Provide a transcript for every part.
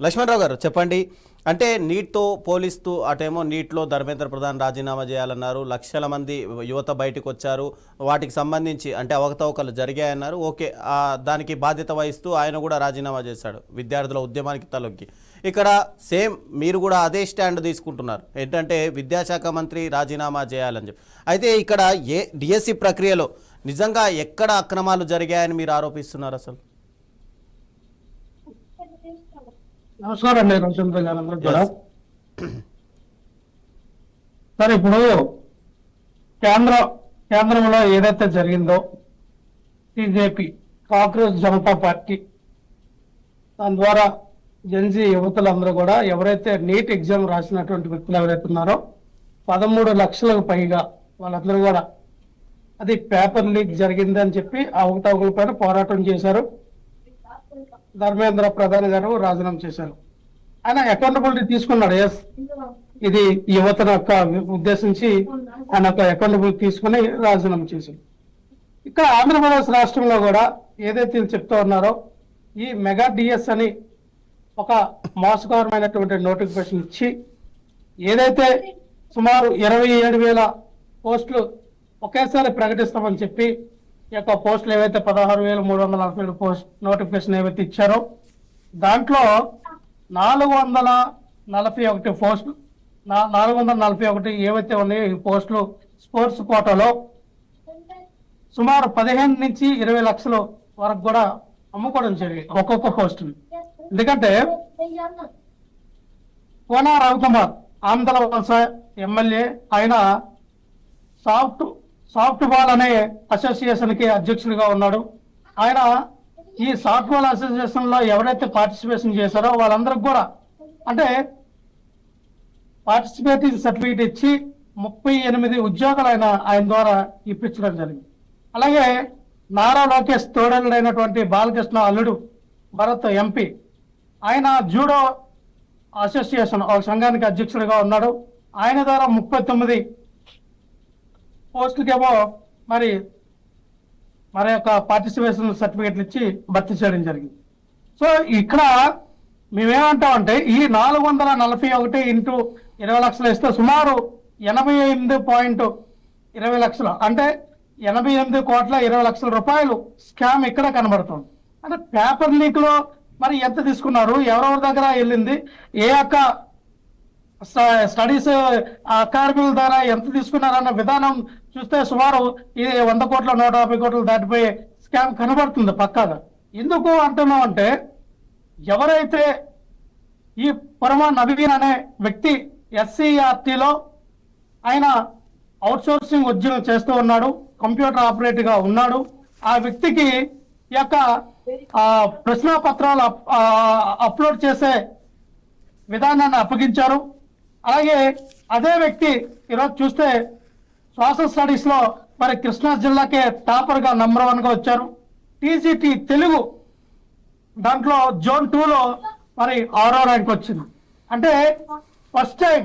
లక్ష్మణరావు గారు చెప్పండి. అంటే నీట్తో పోలిస్తూ అటేమో నీట్లో ధర్మేంద్ర ప్రధాన్ రాజీనామా చేయాలన్నారు, లక్షల మంది యువత బయటకు వచ్చారు, వాటికి సంబంధించి అంటే అవకతవకలు జరిగాయన్నారు. ఓకే, దానికి బాధ్యత వహిస్తూ ఆయన కూడా రాజీనామా చేశాడు విద్యార్థుల ఉద్యమానికి తలొగ్గి. ఇక్కడ సేమ్ మీరు కూడా అదే స్టాండ్ తీసుకుంటున్నారు, ఏంటంటే విద్యాశాఖ మంత్రి రాజీనామా చేయాలని చెప్పి. అయితే ఇక్కడ డిఎస్సి ప్రక్రియలో నిజంగా ఎక్కడ అక్రమాలు జరిగాయని మీరు ఆరోపిస్తున్నారు అసలు? నమస్కారం అండి రవిచంద్ర గారు, అందరూ కూడా. సరే, ఇప్పుడు కేంద్రంలో ఏదైతే జరిగిందో బీజేపీ కాంగ్రెస్ జనతా పార్టీ దాని ద్వారా జెన్జీ యువతులందరూ కూడా ఎవరైతే నీట్ ఎగ్జామ్ రాసినటువంటి వ్యక్తులు ఎవరైతే ఉన్నారో 13 లక్షలకు పైగా వాళ్ళందరూ కూడా అది పేపర్ లీక్ జరిగింది అని చెప్పి అవకతవకల పైన పోరాటం చేశారు. ధర్మేంద్ర ప్రధాన్ గారు రాజీనామా చేశారు. ఆయన అకౌంటబిలిటీ తీసుకున్నాడు. ఎస్, ఇది యువతను ఉద్దేశించి ఆయన అకౌంటబిలిటీ తీసుకుని రాజీనామా చేశారు. ఇక్కడ ఆంధ్రప్రదేశ్ రాష్ట్రంలో కూడా ఏదైతే వీళ్ళు చెప్తూ ఉన్నారో ఈ మెగా డిఎస్ అని ఒక మోసకరమైనటువంటి నోటిఫికేషన్ ఇచ్చి ఏదైతే సుమారు 27,000 పోస్టులు ఒకేసారి ప్రకటిస్తామని చెప్పి ఈ యొక్క పోస్టులు ఏవైతే 16,347 పోస్ట్ నోటిఫికేషన్ ఏవైతే ఇచ్చారో దాంట్లో 441 పోస్టులు 441 ఏవైతే ఉన్నాయో ఈ పోస్టులు స్పోర్ట్స్ కోటాలో సుమారు 15 నుంచి 20 లక్షల వరకు కూడా అమ్ముకోవడం జరిగింది ఒక్కొక్క పోస్టుని. ఎందుకంటే కోనా రవికుమార్ ఆంధ్ర వలస ఎమ్మెల్యే, ఆయన సాఫ్ట్ బాల్ అనే అసోసియేషన్ కి అధ్యక్షుడిగా ఉన్నాడు. ఆయన ఈ సాఫ్ట్ బాల్ అసోసియేషన్ లో ఎవరైతే పార్టిసిపేషన్ చేశారో వాళ్ళందరికి కూడా అంటే పార్టిసిపేటింగ్ సర్టిఫికేట్ ఇచ్చి 38 ఉద్యోగాలు ఆయన ద్వారా ఇప్పించడం జరిగింది. అలాగే నారా లోకేష్ తోడలుడైనటువంటి బాలకృష్ణ అల్లుడు భరత్ ఎంపీ, ఆయన జూడో అసోసియేషన్ ఒక సంఘానికి అధ్యక్షుడిగా ఉన్నాడు. ఆయన ద్వారా 39 పోస్టులకేమో మరి యొక్క పార్టిసిపేషన్ సర్టిఫికేట్లు ఇచ్చి భర్తీ చేయడం జరిగింది. సో ఇక్కడ మేమేమంటామంటే ఈ 441 ఇంటూ 20 లక్షలు ఇస్తే సుమారు 88.20 లక్షలు అంటే 88,20,00,000 రూపాయలు స్కామ్ ఇక్కడ కనబడుతుంది. అంటే పేపర్ లీక్ లో మరి ఎంత తీసుకున్నారు, ఎవరెవరి దగ్గర వెళ్ళింది, ఏ యొక్క స్టడీస్ అకాడమీల ద్వారా ఎంత తీసుకున్నారన్న విధానం చూస్తే సుమారు ఈ 100 కోట్ల 150 కోట్లు దాటిపోయే స్కామ్ కనబడుతుంది పక్కాగా. ఎందుకు అంటున్నాం అంటే ఎవరైతే ఈ పరమా నవీన్ అనే వ్యక్తి ఎస్సీఆర్టీలో ఆయన అవుట్సోర్సింగ్ ఉద్యోగం చేస్తూ ఉన్నాడు, కంప్యూటర్ ఆపరేటర్ గా ఉన్నాడు. ఆ వ్యక్తికి ఈ యొక్క ప్రశ్నాపత్రాలు అప్లోడ్ చేసే విధానాన్ని అప్పగించారు. అలాగే అదే వ్యక్తి ఈరోజు చూస్తే సోషల్ స్టడీస్ లో మరి కృష్ణా జిల్లాకే టాపర్ గా నంబర్ 1 గా వచ్చారు. టీజీటీ తెలుగు దాంట్లో జోన్ 2లో మరి 6వ ర్యాంక్ వచ్చింది. అంటే ఫస్ట్ టైం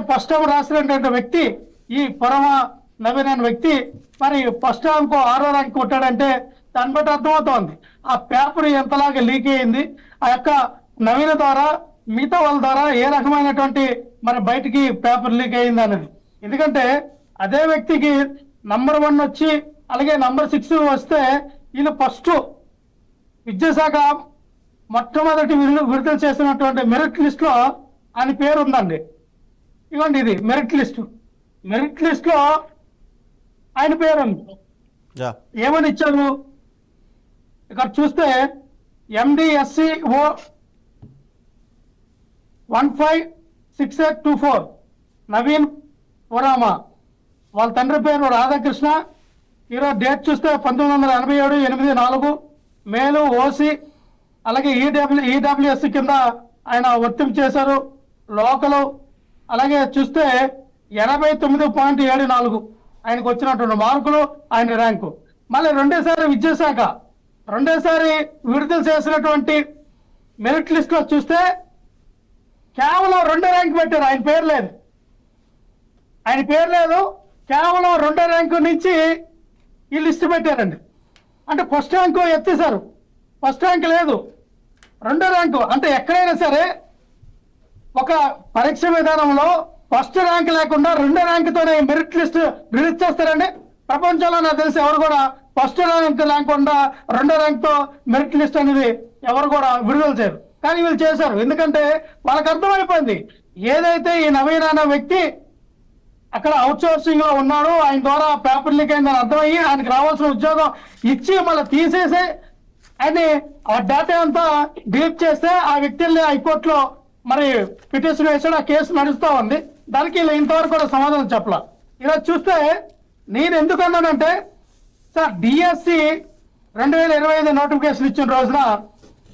ఫస్ట్ టైం రాసినటువంటి వ్యక్తి ఈ పరమ నవీన్ అనే వ్యక్తి మరి ఫస్ట్ ర్యాంక్ 6వ ర్యాంక్ కొట్టాడంటే దాన్ని బట్టి అర్థమవుతోంది ఆ పేపర్ ఎంతలాగా లీక్ అయింది, ఆ యొక్క నవీన ద్వారా మిగతా వాళ్ళ ద్వారా ఏ రకమైనటువంటి మరి బయటికి పేపర్ లీక్ అయింది అనేది. ఎందుకంటే అదే వ్యక్తికి నంబర్ 1 వచ్చి అలాగే నంబర్ 6 వస్తే వీళ్ళు ఫస్ట్ విద్యాశాఖ మొట్టమొదటి విడుదల చేసినటువంటి మెరిట్ లిస్ట్ లో ఆయన పేరు ఉందండి. ఇవ్వండి, ఇది మెరిట్ లిస్ట్ లో ఆయన పేరు ఉంది. ఏమని ఇచ్చారు ఇక్కడ చూస్తే MDSCO 156824 నవీన్ ఒరామా, వాళ్ళ తండ్రి పేరు రాధాకృష్ణ. ఈరోజు డేట్ చూస్తే 1987/8/4 మేలు ఓసీ. అలాగే ఈడబ్ల్యూఎస్ కింద ఆయన వర్తింపు చేశారు లోకలు. అలాగే చూస్తే 89.74 ఆయనకు వచ్చినటువంటి మార్కులు, ఆయన ర్యాంకు. మళ్ళీ రెండోసారి విద్యాశాఖ విడుదల చేసినటువంటి మెరిట్ లిస్ట్ లో చూస్తే కేవలం 2వ ర్యాంక్ పెట్టారు. ఆయన పేరు లేదు, కేవలం 2వ ర్యాంకు నుంచి ఈ లిస్ట్ పెట్టారండి. అంటే ఫస్ట్ ర్యాంకు ఎత్తేసారు, ఫస్ట్ ర్యాంక్ లేదు. రెండో ర్యాంకు అంటే ఎక్కడైనా సరే ఒక పరీక్ష విధానంలో ఫస్ట్ ర్యాంక్ లేకుండా రెండో ర్యాంకుతోనే మెరిట్ లిస్ట్ రిలీజ్ చేస్తారండి. ప్రపంచంలో నాకు తెలిసి ఎవరు కూడా ఫస్ట్ ర్యాంక్ లేకుండా రెండో ర్యాంక్ తో మెరిట్ లిస్ట్ అనేది ఎవరు కూడా విడుదల చేయరు. కానీ వీళ్ళు చేశారు. ఎందుకంటే వాళ్ళకి అర్థమైపోయింది ఏదైతే ఈ నవీన్ అనే వ్యక్తి అక్కడ అవుట్ సోర్సింగ్ లో ఉన్నాడు, ఆయన ద్వారా పేపర్ లీక్ అయిందని అర్థమయ్యి ఆయనకు రావాల్సిన ఉద్యోగం ఇచ్చి మళ్ళీ తీసేసి ఆయన ఆ డేటా అంతా డిలీట్ చేస్తే ఆ వ్యక్తుల్ని హైకోర్టులో మరి పిటిషన్ వేసాడు. ఆ కేసు నడుస్తూ ఉంది. దానికి వీళ్ళు ఇంతవరకు కూడా సమాధానం చెప్పాల. ఇలా చూస్తే నేను ఎందుకు అన్నానంటే సార్ డిఎస్సి 2025 నోటిఫికేషన్ ఇచ్చిన రోజున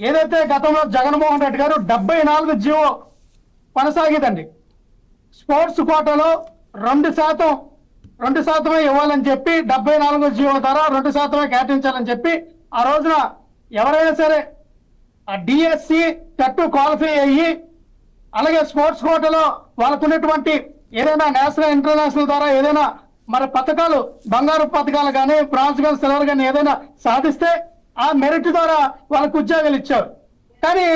ఏదైతే గతంలో జగన్మోహన్ రెడ్డి గారు 74 జీవో కొనసాగేదండి. స్పోర్ట్స్ కోటాలో 2% ఇవ్వాలని చెప్పి 74 జీవో ద్వారా 2% కేటాయించాలని చెప్పి ఆ రోజున ఎవరైనా సరే ఆ డిఎస్సి టెట్ క్వాలిఫై అయ్యి అలాగే స్పోర్ట్స్ కోటాలో వాళ్ళకు ఉన్నటువంటి ఏదైనా నేషనల్ ఇంటర్నేషనల్ ద్వారా ఏదైనా మరి పథకాలు బంగారు పథకాలు కానీ బ్రాంజ్ కానీ సిల్వర్ కానీ ఏదైనా సాధిస్తే ఆ మెరిట్ ద్వారా వాళ్ళకు ఉద్యోగాలు ఇచ్చారు. కానీ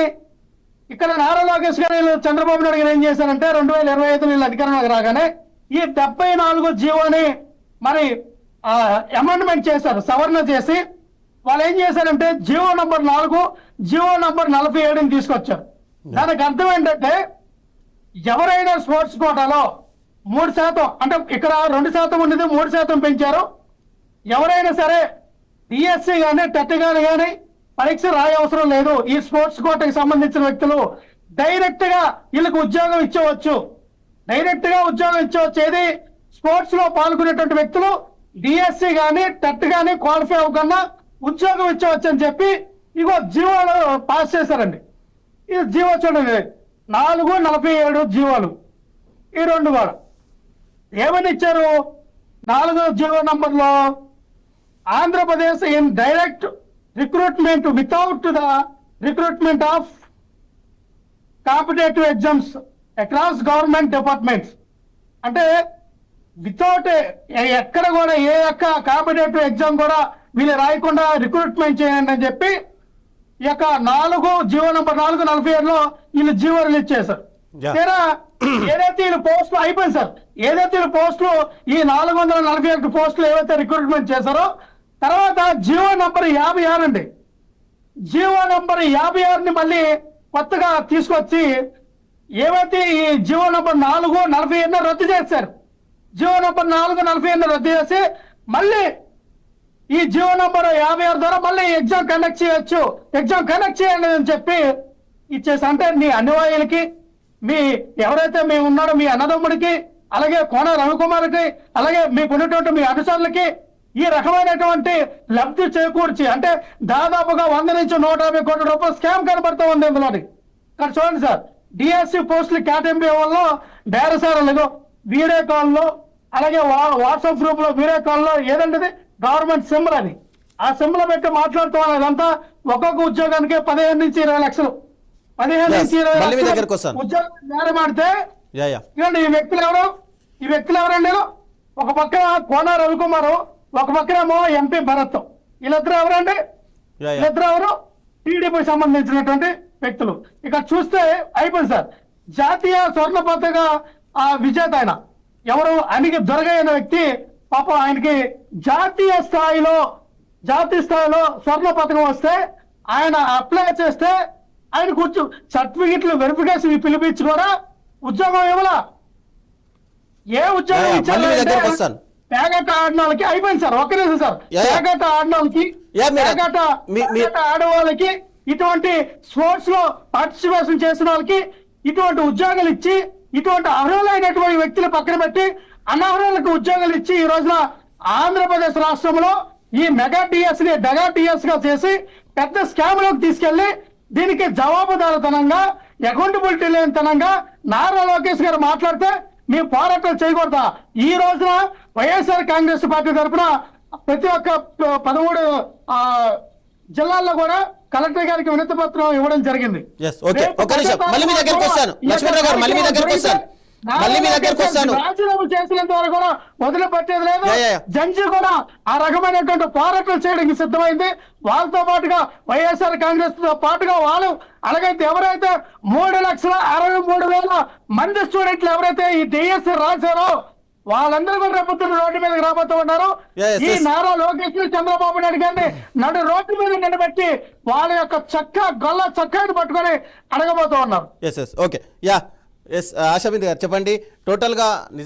ఇక్కడ నారా లోకేష్ గారు చంద్రబాబు నాయుడు గారు ఏం చేశారంటే 2025 వీళ్ళు అధికారంలోకి రాగానే ఈ 74 జీవోని మరి అమెండ్మెంట్ చేశారు, సవరణ చేసి వాళ్ళు ఏం చేశారంటే జీవో నంబర్ 4 జీవో నంబర్ 47 తీసుకొచ్చారు. దానికి అర్థం ఏంటంటే ఎవరైనా స్పోర్ట్స్ కోటాలో 3% అంటే ఇక్కడ 2% ఉండేది 3% పెంచారు. ఎవరైనా సరే డిఎస్సి కానీ టెట్ కానీ పరీక్ష రాయ అవసరం లేదు. ఈ స్పోర్ట్స్ కోటాకి సంబంధించిన వ్యక్తులు డైరెక్ట్ గా వీళ్ళకి ఉద్యోగం ఇచ్చవచ్చు. ఏది స్పోర్ట్స్ లో పాల్గొనేటువంటి వ్యక్తులు డిఎస్సి కానీ టెట్ కానీ క్వాలిఫై అవ్వకుండా ఉద్యోగం ఇచ్చవచ్చు అని చెప్పి ఇగో జీవోలు పాస్ చేశారండి. ఇది జీవో చూడండి 447 జీవోలు. ఈ రెండు కూడా ఏమని ఇచ్చారు? 4 జీవో నంబర్లో Andhra Pradesh in direct recruitment without the recruitment of competitive exams across government departments అంటే వితౌట్ ఎక్కడ కూడా ఏ యొక్క కాంపిటేటివ్ ఎగ్జామ్ కూడా వీళ్ళు రాయకుండా రిక్రూట్మెంట్ చేయండి అని చెప్పి ఈ యొక్క 4 జీవో నంబర్ 447లో వీళ్ళు జీవో రిలీజ్ చేశారు. ఏదైతే వీళ్ళు పోస్టులు అయిపోయింది సార్, ఏదైతే వీళ్ళు పోస్టులు ఈ 441 పోస్టులు ఏవైతే రిక్రూట్మెంట్ చేశారో తర్వాత జీవో నంబర్ 56 అండి. జీవో నంబర్ 56ని మళ్ళీ కొత్తగా తీసుకొచ్చి ఏవైతే ఈ జీవో నంబర్ 447 రద్దు చేశారు. జీవో నంబర్ 447 రద్దు చేసి మళ్ళీ ఈ జీవో నంబర్ 56 ద్వారా మళ్ళీ ఎగ్జామ్ కండక్ట్ చేయొచ్చు, ఎగ్జామ్ కండక్ట్ చేయండి అని చెప్పి ఇచ్చేసి అంటే మీ అనువాయులకి మీ ఎవరైతే మీ ఉన్నాడో మీ అన్నదమ్ముడికి అలాగే కోన రవికుమార్కి అలాగే మీకు ఉన్నటువంటి మీ అనుచరులకి ఈ రకమైనటువంటి లబ్ధి చేకూర్చి అంటే దాదాపుగా 100 నుంచి 150 కోట్ల రూపాయలు స్కామ్ కనబడుతూ ఉంది ఇందులోని. ఇక్కడ చూడండి సార్, డిఎస్సి పోస్టులు కేటాయింపు వల్ల డైరెక్టర్లు వీడియో కాల్లో అలాగే వాట్సాప్ గ్రూప్ లో వీడియో కాల్లో ఏదంటే గవర్నమెంట్ సింబల్ అని ఆ సింబల్ పెట్టి మాట్లాడుతూ ఇదంతా ఒక్కొక్క ఉద్యోగానికి 15 నుంచి 20 లక్షలు 15 నుంచి 20 లక్షలు ఉద్యోగం నేరమాడితే ఈ వ్యక్తులు ఎవరండి? ఒక పక్కన కోన రవికుమారు, ఒక పక్కనేమో ఎంపీ భరత్. వీళ్ళిద్దరు ఎవరండి? వీళ్ళిద్దరు ఎవరు? టీడీపీకి సంబంధించినటువంటి వ్యక్తులు. ఇక్కడ చూస్తే అయిపోయింది సార్. జాతీయ స్వర్ణ పతాక విజేత ఆయన ఎవరు? ఆయనకి దొరకైన వ్యక్తి పాపం ఆయనకి జాతీయ స్థాయిలో స్వర్ణ పథకం వస్తే ఆయన అప్లై చేస్తే ఆయనకు సర్టిఫికెట్లు వెరిఫికేషన్ పిలిపించి కూడా ఉద్యోగం ఇవ్వాల. ఏ ఉద్యోగం ఇచ్చారంటే పేగట ఆడిన వాళ్ళకి అయిపోయింది సార్. ఒక్క నిమిషం సార్, పేగట ఆడిన వాళ్ళకి ఆడవాళ్ళకి ఇటువంటి స్పోర్ట్స్ లో పార్టిసిపేషన్ చేసిన వాళ్ళకి ఇటువంటి ఉద్యోగాలు ఇచ్చి ఇటువంటి అర్హులైనటువంటి వ్యక్తులు పక్కన పెట్టి అనర్హులకు ఉద్యోగాలు ఇచ్చి ఈ రోజున ఆంధ్రప్రదేశ్ రాష్ట్రంలో ఈ మెగా టీఎస్ ని డగా టీఎస్ గా చేసి పెద్ద స్కామ్ లోకి తీసుకెళ్లి దీనికి జవాబుదారుతనంగా అకౌంటబిలిటీ లేనితనంగా నారా లోకేష్ గారు మాట్లాడితే మేము పోరాటం చేయకూడదా? ఈ రోజున వైఎస్ఆర్ కాంగ్రెస్ పార్టీ తరఫున ప్రతి ఒక్క 13 జిల్లాల్లో కూడా కలెక్టర్ గారికి వినతి పత్రం ఇవ్వడం జరిగింది. మళ్ళీ మీ దగ్గరకు వస్తాను. రాజీనామా చేసినంత వరకు కూడా వదిలిపెట్టేది లేదు. యా. జంజి కూడా ఆ రకమైనటువంటి పోరాటాలు చేయడానికి సిద్ధమైంది. వాళ్ళతో పాటుగా వైఎస్ఆర్ కాంగ్రెస్ తో పాటుగా వాళ్ళు అలాగైతే ఎవరైతే 3,63,000 మంది స్టూడెంట్లు ఎవరైతే ఈ డిఎస్సి రాశారో వాళ్ళందరూ కూడా రేపు రోడ్డు మీదకి రాబోతూ ఉన్నారు. Yes, ఈ yes. నారా లోకేష్ చంద్రబాబు నాయుడు గారిని నడు రోడ్డు మీద నిలబెట్టి వాళ్ళ యొక్క గొల్ల చక్కాన్ని పట్టుకొని అడగబోతూ ఉన్నారు. ఎస్ ఓకే యా ఎస్ ఆశాబింద్ గారు చెప్పండి టోటల్గా